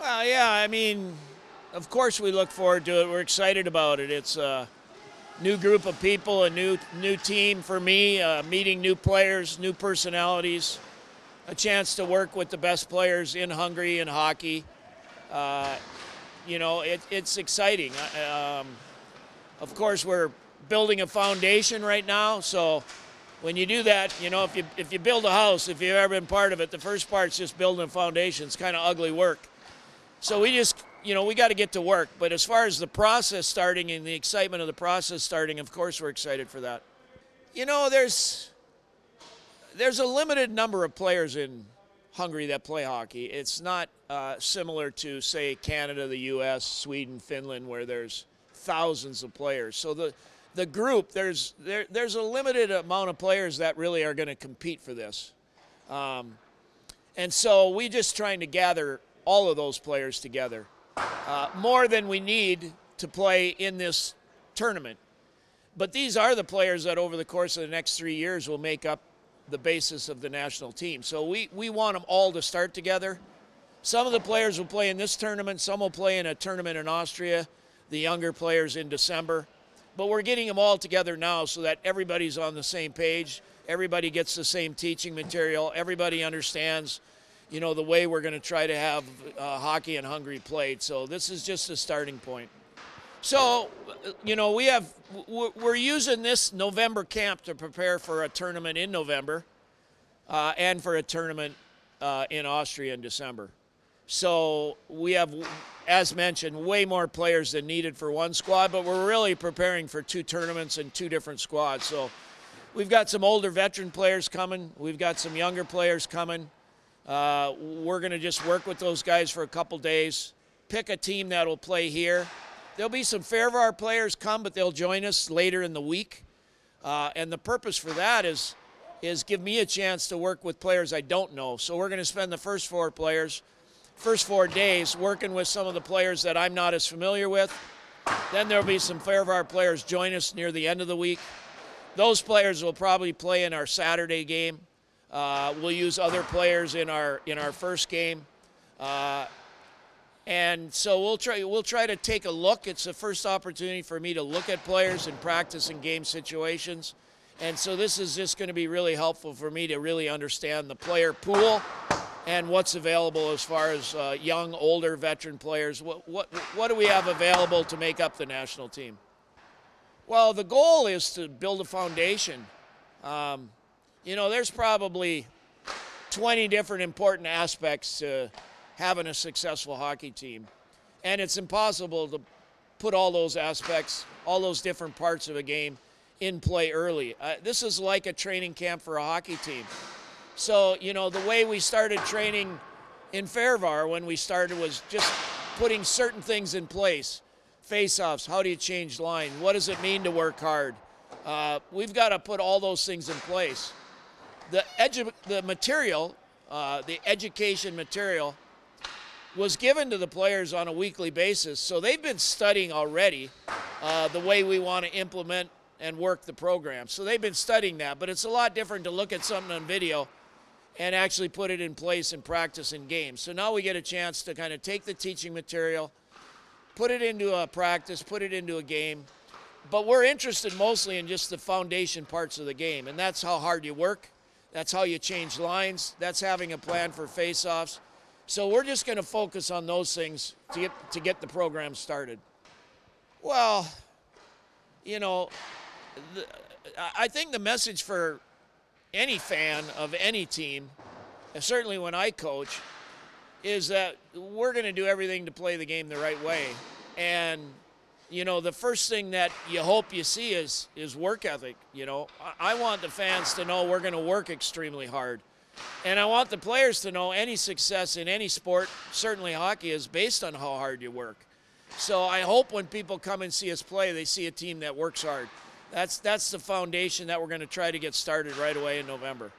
Well, yeah, I mean, of course we look forward to it. We're excited about it. It's a new group of people, a new team for me, meeting new players, new personalities, a chance to work with the best players in Hungary and hockey. It's exciting. Of course, we're building a foundation right now, so when you do that, if you build a house, if you've ever been part of it, the first part's just building a foundation. It's kind of ugly work. So we just, we got to get to work. But as far as the process starting and the excitement of the process starting, of course we're excited for that. There's a limited number of players in Hungary that play hockey. It's not similar to, say, Canada, the U.S., Sweden, Finland, where there's thousands of players. So the group, there's a limited amount of players that really are going to compete for this. And so we just trying to gather all of those players together, more than we need to play in this tournament. But these are the players that over the course of the next 3 years will make up the basis of the national team. So we want them all to start together. Some of the players will play in this tournament, some will play in a tournament in Austria, the younger players in December. But we're getting them all together now so that everybody's on the same page, everybody gets the same teaching material, everybody understands the way we're going to try to have hockey in Hungary played. So this is just a starting point. So, we're using this November camp to prepare for a tournament in November and for a tournament in Austria in December. So we have, as mentioned, way more players than needed for one squad, but we're really preparing for 2 tournaments and 2 different squads. So we've got some older veteran players coming. We've got some younger players coming. We're going to just work with those guys for a couple days, pick a team that will play here. There'll be some Fairvar players come, but they'll join us later in the week. And the purpose for that is give me a chance to work with players I don't know. So we're going to spend the first 4 days working with some of the players that I'm not as familiar with. Then there'll be some Fairvar players join us near the end of the week. Those players will probably play in our Saturday game. We'll use other players in our first game. And so we'll try to take a look. It's the first opportunity for me to look at players and practice in game situations. And so this is just going to be really helpful for me to really understand the player pool and what's available as far as young, older, veteran players. What do we have available to make up the national team? Well, the goal is to build a foundation. There's probably 20 different important aspects to having a successful hockey team. And it's impossible to put all those aspects, all those different parts of a game in play early. This is like a training camp for a hockey team. So, the way we started training in Fairvar when we started was just putting certain things in place. Face-offs, how do you change line? What does it mean to work hard? We've got to put all those things in place. The material, the education material, was given to the players on a weekly basis. So they've been studying already the way we want to implement and work the program. So they've been studying that, but it's a lot different to look at something on video and actually put it in place and practice in games. So now we get a chance to kind of take the teaching material, put it into a practice, put it into a game. But we're interested mostly in just the foundation parts of the game, and that's how hard you work. That's how you change lines. That's having a plan for face-offs. So we're just going to focus on those things to get the program started. Well, I think the message for any fan of any team, and certainly when I coach, is that we're going to do everything to play the game the right way. And, the first thing that you hope you see is work ethic. I want the fans to know we're going to work extremely hard. And I want the players to know any success in any sport, certainly hockey, is based on how hard you work. So I hope when people come and see us play, they see a team that works hard. That's the foundation that we're going to try to get started right away in November.